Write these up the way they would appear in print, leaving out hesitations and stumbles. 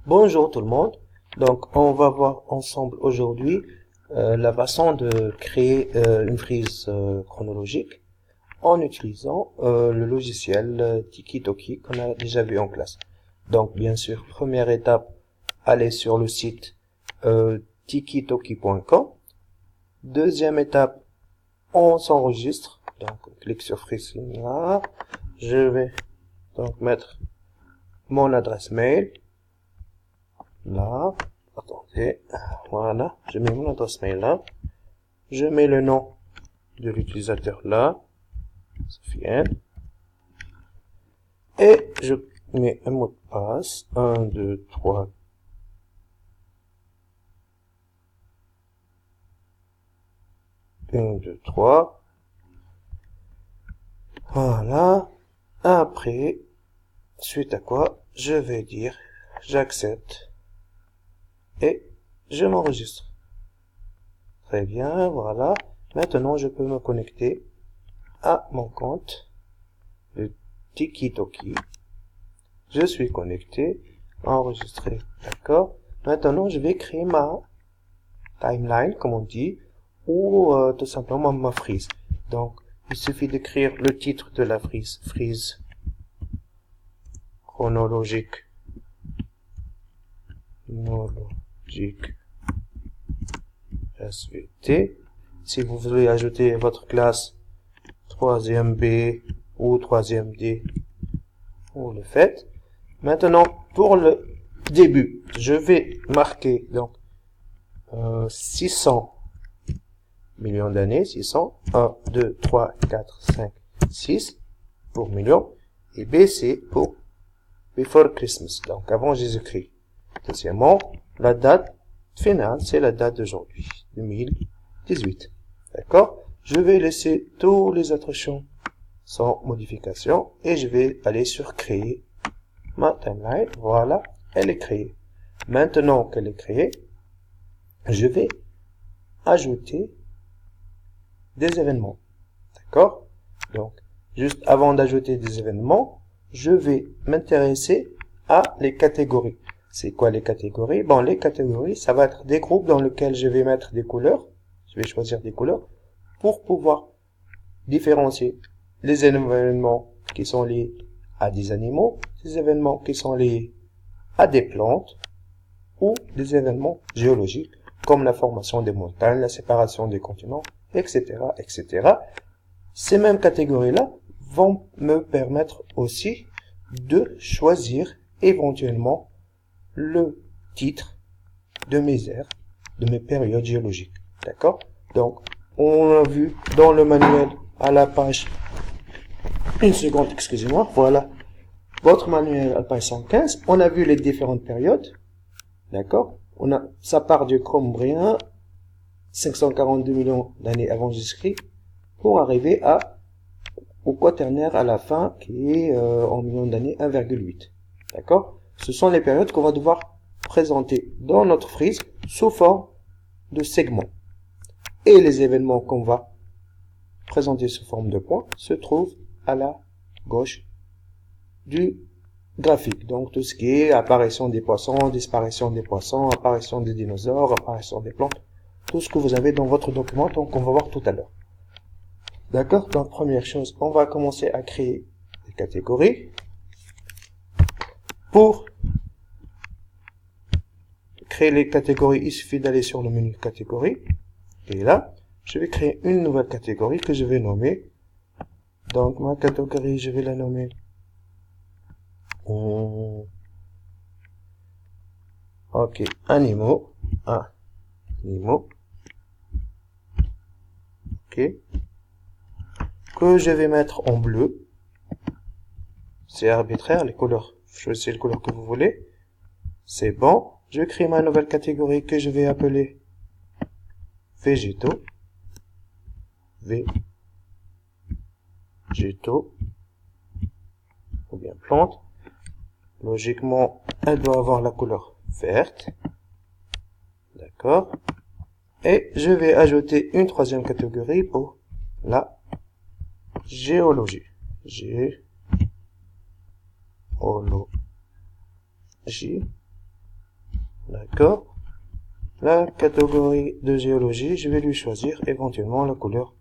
Bonjour tout le monde. Donc, on va voir ensemble aujourd'hui la façon de créer une frise chronologique en utilisant le logiciel Tiki-Toki qu'on a déjà vu en classe. Donc, bien sûr, première étape, aller sur le site tikitoki.com. Deuxième étape, on s'enregistre. Donc, on clique sur frise là. Je vais donc mettre mon adresse mail. Là, attendez, voilà, je mets mon adresse mail là, je mets le nom de l'utilisateur là, Sofiane, et je mets un mot de passe, 1, 2, 3, 1, 2, 3, voilà, après, suite à quoi, je vais dire, j'accepte, et je m'enregistre. Très bien, voilà, maintenant je peux me connecter à mon compte, le Tiki-Toki. Je suis connecté, enregistré, d'accord. Maintenant, je vais créer ma timeline, comme on dit, ou tout simplement ma frise. Donc, il suffit d'écrire le titre de la frise, frise chronologique, SVT. Si vous voulez ajouter votre classe 3e B ou 3e D, vous le faites. Maintenant, pour le début, je vais marquer donc 600 millions d'années, 600, 1, 2, 3, 4, 5, 6 pour million, et B c'est pour Before Christmas, donc avant Jésus-Christ. Deuxièmement, la date finale, c'est la date d'aujourd'hui, 2018. D'accord? Je vais laisser tous les autres champs sans modification, et je vais aller sur créer ma timeline. Voilà, elle est créée. Maintenant qu'elle est créée, je vais ajouter des événements. D'accord? Donc, juste avant d'ajouter des événements, je vais m'intéresser à les catégories. C'est quoi les catégories? Bon, les catégories, ça va être des groupes dans lesquels je vais mettre des couleurs. Je vais choisir des couleurs pour pouvoir différencier les événements qui sont liés à des animaux, des événements qui sont liés à des plantes ou des événements géologiques comme la formation des montagnes, la séparation des continents, etc., etc. Ces mêmes catégories-là vont me permettre aussi de choisir éventuellement le titre de mes ères, de mes périodes géologiques. D'accord? Donc, on a vu dans le manuel à la page, une seconde, excusez-moi, voilà, votre manuel à la page 115, on a vu les différentes périodes. D'accord? Ça part du Cambrien, 542 millions d'années avant Jésus-Christ, pour arriver au Quaternaire à la fin, qui est en millions d'années 1,8. D'accord? Ce sont les périodes qu'on va devoir présenter dans notre frise sous forme de segments. Et les événements qu'on va présenter sous forme de points se trouvent à la gauche du graphique. Donc tout ce qui est apparition des poissons, disparition des poissons, apparition des dinosaures, apparition des plantes, tout ce que vous avez dans votre document, donc on va voir tout à l'heure. D'accord? Donc première chose, on va commencer à créer des catégories. Pour créer les catégories, il suffit d'aller sur le menu catégorie. Et là, je vais créer une nouvelle catégorie que je vais nommer. Donc ma catégorie, je vais la nommer ok, animaux. Animaux. Ok. Que je vais mettre en bleu. C'est arbitraire, les couleurs. Choisissez les couleurs que vous voulez. C'est bon. Je crée ma nouvelle catégorie que je vais appeler végétaux. Végétaux. Ou bien plantes. Logiquement, elle doit avoir la couleur verte. D'accord. Et je vais ajouter une troisième catégorie pour la géologie. Géologie. D'accord. La catégorie de géologie, je vais lui choisir éventuellement la couleur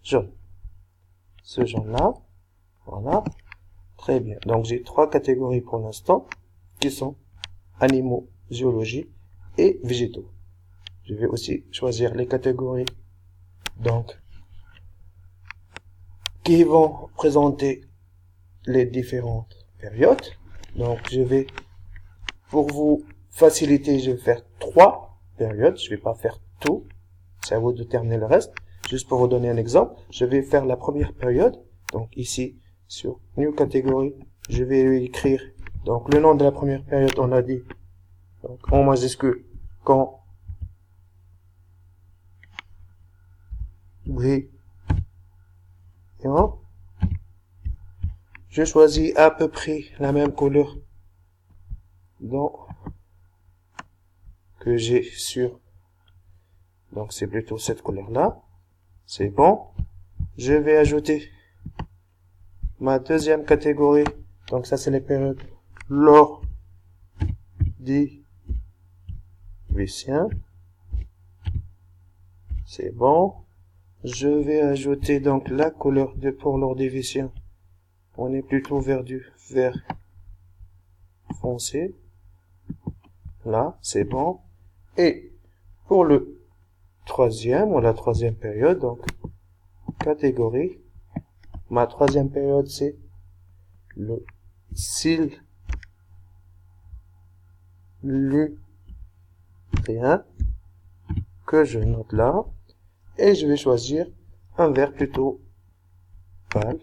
jaune. Ce jaune-là, voilà. Très bien. Donc j'ai trois catégories pour l'instant qui sont animaux, géologie et végétaux. Je vais aussi choisir les catégories donc qui vont présenter les différentes périodes. Donc je vais, pour vous faciliter, je vais faire 3 périodes. Je vais pas faire tout. C'est à vous de terminer le reste. Juste pour vous donner un exemple, je vais faire la première période. Donc ici, sur New Category, je vais lui écrire donc le nom de la première période, on a dit donc, en majuscule, quand brillant. Je choisis à peu près la même couleur donc, que j'ai sur, donc c'est plutôt cette couleur-là. C'est bon. Je vais ajouter ma deuxième catégorie. Donc ça c'est les périodes l'ordivicien. C'est bon. Je vais ajouter donc la couleur de pour l'ordivicien. On est plutôt vers du vert foncé. Là, c'est bon. Et pour le troisième ou la troisième période, donc catégorie, ma troisième période c'est le silurien que je note là. Et je vais choisir un vert plutôt pâle.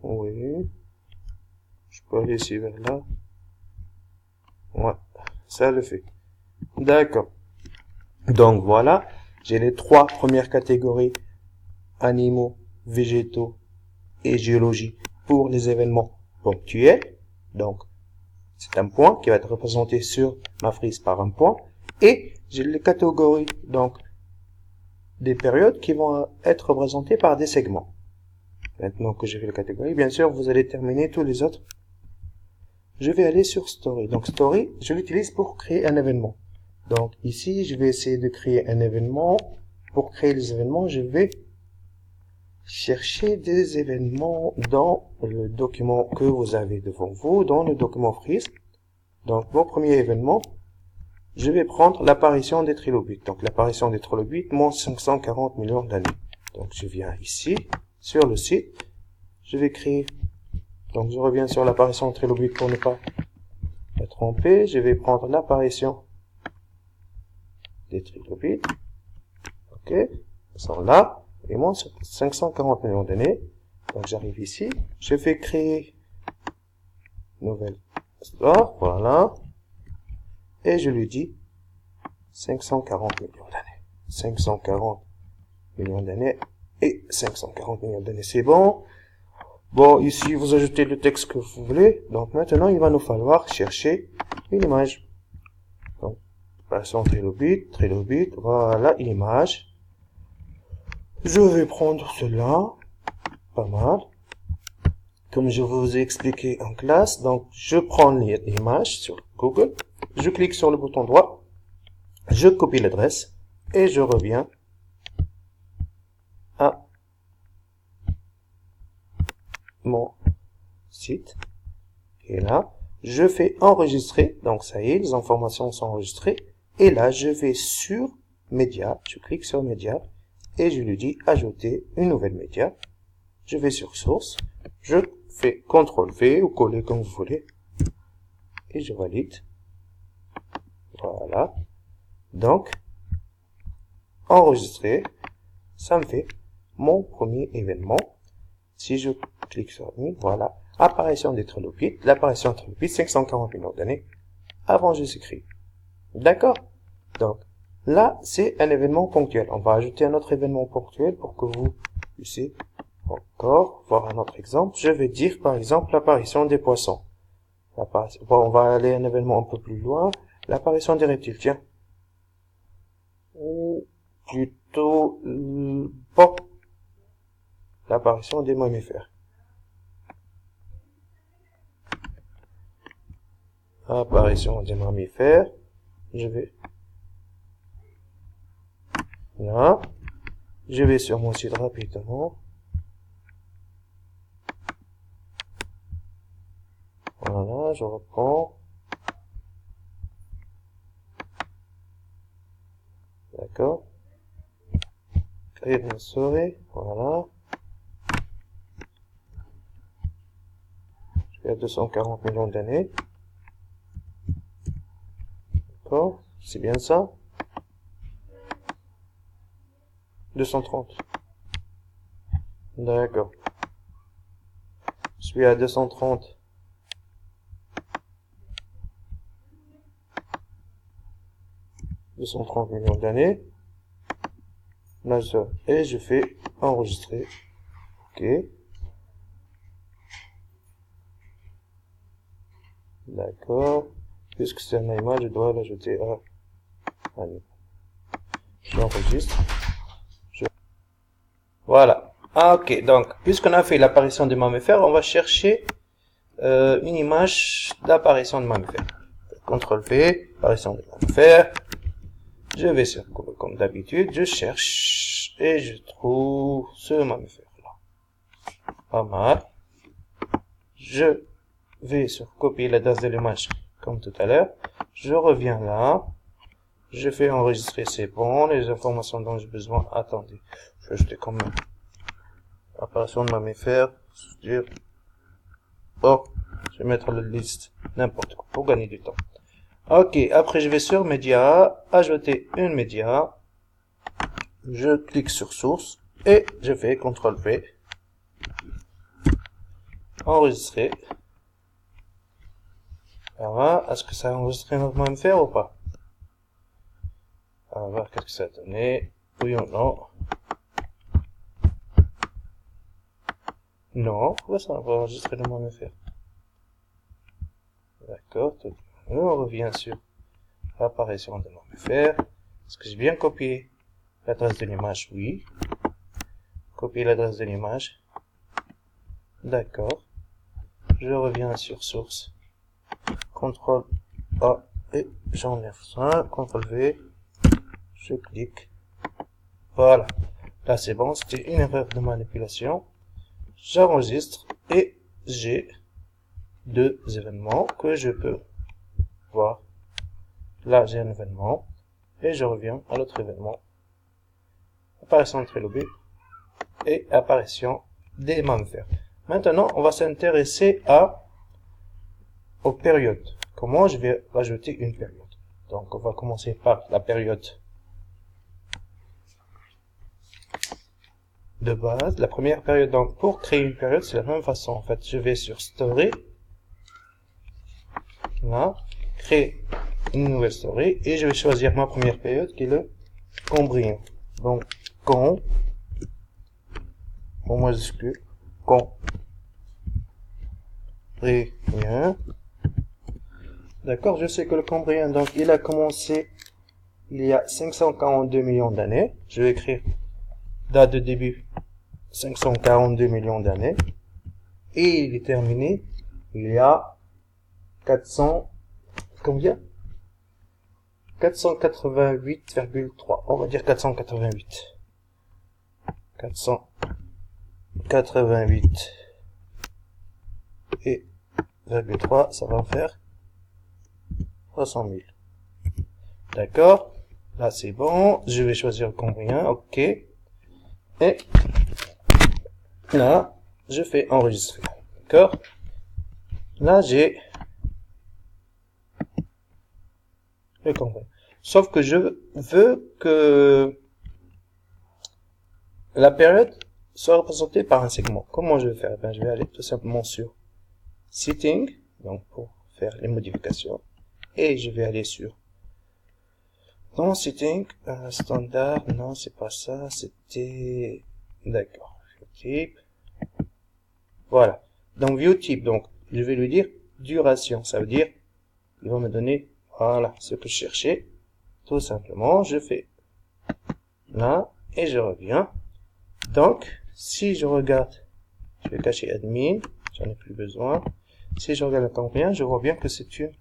Oui. Je peux aller ici vers là. Ouais, ça le fait. D'accord. Donc voilà, j'ai les trois premières catégories, animaux, végétaux et géologie pour les événements ponctuels. Donc, c'est un point qui va être représenté sur ma frise par un point. Et j'ai les catégories, donc, des périodes qui vont être représentées par des segments. Maintenant que j'ai fait la catégorie, bien sûr, vous allez terminer tous les autres. Je vais aller sur Story. Donc, Story, je l'utilise pour créer un événement. Donc, ici, je vais essayer de créer un événement. Pour créer les événements, je vais chercher des événements dans le document que vous avez devant vous, dans le document frise. Donc, mon premier événement, je vais prendre l'apparition des trilobites. Donc, l'apparition des trilobites, moins 540 millions d'années. Donc, je viens ici, sur le site. Je vais créer. Donc, je reviens sur l'apparition des trilobites pour ne pas me tromper. Je vais prendre l'apparition des trilobites. Ok. Ils sont là. Et moins 540 millions d'années. Donc, j'arrive ici. Je vais créer nouvelle histoire. Voilà. Et je lui dis 540 millions d'années. 540 millions d'années et 540 millions d'années. C'est bon. Bon, ici, vous ajoutez le texte que vous voulez. Donc, maintenant, il va nous falloir chercher une image. Donc, passons trilobite, voilà, image. Je vais prendre cela. Pas mal. Comme je vous ai expliqué en classe, donc, je prends l'image sur Google. Je clique sur le bouton droit. Je copie l'adresse. Et je reviens à mon site. Et là, je fais enregistrer. Donc, ça y est, les informations sont enregistrées. Et là, je vais sur média. Je clique sur média. Et je lui dis ajouter une nouvelle média. Je vais sur source. Je fais CTRL V ou coller comme vous voulez. Et je valide. Voilà. Donc, enregistrer. Ça me fait mon premier événement. Si je clique sur lui, voilà. Apparition des trilobites. L'apparition des trilobites, 540 millions d'années avant Jésus-Christ. D'accord? Donc, là, c'est un événement ponctuel. On va ajouter un autre événement ponctuel pour que vous puissiez encore voir un autre exemple. Je vais dire, par exemple, l'apparition des poissons. Bon, on va aller à un événement un peu plus loin. L'apparition des reptiles, tiens. Ou plutôt, bon, l'apparition des mammifères. apparition des mammifères. Je vais là. Je vais sur mon site rapidement. Voilà, je reprends. D'accord. Créer une souris. Voilà. Je suis à 240 millions d'années. D'accord. C'est bien ça. 230. D'accord. Je suis à 230. Millions d'années. Là, et je fais enregistrer. Ok. D'accord. Puisque c'est un animal, je dois l'ajouter à animal. J'enregistre. Voilà. Ah, ok. Donc, puisqu'on a fait l'apparition des mammifères, on va chercher une image d'apparition de mammifères. CTRL V, apparition des mammifères. Je vais sur Google comme d'habitude, je cherche et je trouve ce mammifère là. Pas mal. Je vais sur copier l'adresse de l'image comme tout à l'heure. Je reviens là. Je fais enregistrer, c'est bon. Les informations dont j'ai besoin, attendez. Je vais ajouter quand même apparition de mammifères. Bon, je vais mettre la liste n'importe quoi pour gagner du temps. Ok, après je vais sur média, ajouter une média, je clique sur source et je fais CTRL V, enregistrer. Alors, est-ce que ça a enregistré notre mammifère ou pas? On va voir qu'est-ce que ça a donné, oui ou non. Non, pourquoi ça n'a pas enregistré le mammifère? D'accord, on revient sur apparition de mammifère. Est-ce que j'ai bien copié l'adresse de l'image? Oui. Copier l'adresse de l'image. D'accord. Je reviens sur source. CTRL A et j'enlève ça. CTRL V. Je clique. Voilà. Là c'est bon, c'était une erreur de manipulation. J'enregistre et j'ai deux événements que je peux voir. Là j'ai un événement et je reviens à l'autre événement. Apparition de trilobite et apparition des mammifères. Maintenant, on va s'intéresser aux périodes. Comment je vais rajouter une période? Donc, on va commencer par la période de base. La première période, donc, pour créer une période, c'est la même façon. En fait, je vais sur Story. Là, créer une nouvelle story et je vais choisir ma première période qui est le Cambrien. Donc, en majuscule, Cambrien. D'accord, je sais que le Cambrien, donc, il a commencé il y a 542 millions d'années. Je vais écrire date de début 542 millions d'années. Et il est terminé il y a 400, combien? 488,3. On va dire 488. 488 et 0,3, ça va en faire 300 000. D'accord. Là, c'est bon. Je vais choisir le Cambrien. OK. Et là, je fais enregistrer. D'accord. Là, j'ai le Cambrien. Sauf que je veux que la période soit représentée par un segment. Comment je vais faire? Je vais aller tout simplement sur Setting, donc pour faire les modifications. Et je vais aller sur dans Setting, standard, non c'est pas ça, c'était, d'accord, View Type. Voilà. Donc View Type, donc je vais lui dire duration, ça veut dire, il va me donner, voilà, ce que je cherchais. Tout simplement, je fais là, et je reviens. Donc, si je regarde, je vais cacher admin, j'en ai plus besoin. Si je regarde le Cambrien, je vois bien que c'est une